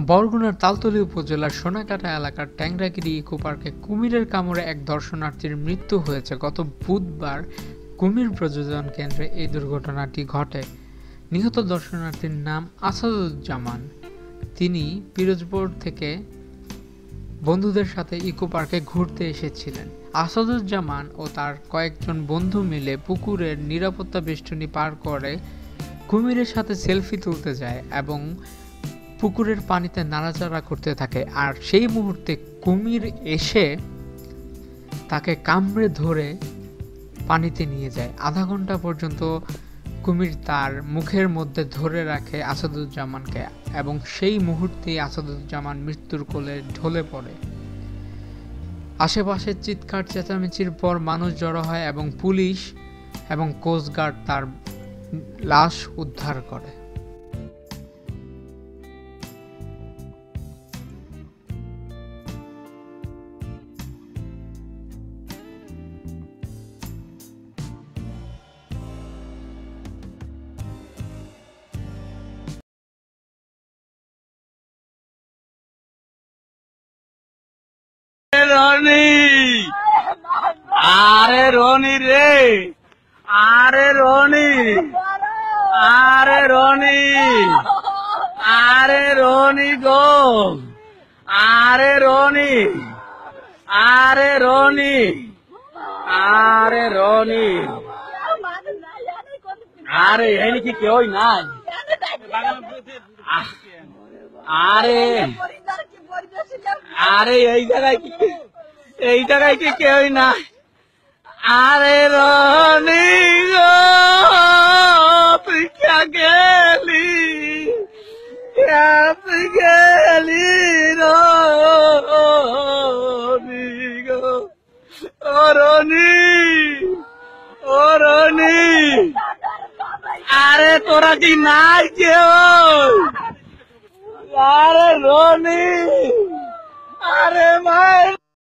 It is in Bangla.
বরগুনার তালতলী উপজেলার সোনাকাটা এলাকার ট্যাংরাগিরি ইকো পার্কে কুমিরের কামড়ে এক দর্শনার্থীর মৃত্যু হয়েছে। গত বুধবার কুমির প্রজনন কেন্দ্রে এই দুর্ঘটনাটি ঘটে। নিহত দর্শনার্থীর নাম আসাদুজ্জামান। তিনি পিরোজপুর থেকে বন্ধুদের সাথে ইকো পার্কে ঘুরতে এসেছিলেন। আসাদুজ্জামান ও তার কয়েকজন বন্ধু মিলে পুকুরের নিরাপত্তা বেষ্টনী পার করে কুমিরের সাথে সেলফি তুলতে যায় এবং পুকুরের পানিতে নাড়াচাড়া করতে থাকে। আর সেই মুহূর্তে কুমির এসে তাকে কামড়ে ধরে পানিতে নিয়ে যায়। আধা ঘন্টা পর্যন্ত কুমির তার মুখের মধ্যে ধরে রাখে আসাদুজ্জামানকে এবং সেই মুহূর্তেই আসাদুজ্জামান মৃত্যুর কোলে ঢলে পড়ে। আশেপাশে চিৎকার চেঁচামেচির পর মানুষ জড়ো হয় এবং পুলিশ এবং কোস্টগার্ড তার লাশ উদ্ধার করে। রনি, আরে রনি রে, আরে রনি, আরে রনি, আরে রনি গো, আরে রনি, আরে রনি, আরে রনি, আরে এখানে কি কেউই নাই? আরে আরে এই জায়গায় কি কেউই নাই? আরে রনি গো, তুই কে গেলি, তুই গেলি রনি গো, ও রনি, ও রনি, আরে তোরা কি নাই কেউ? আরে রনি, আরে মায়ের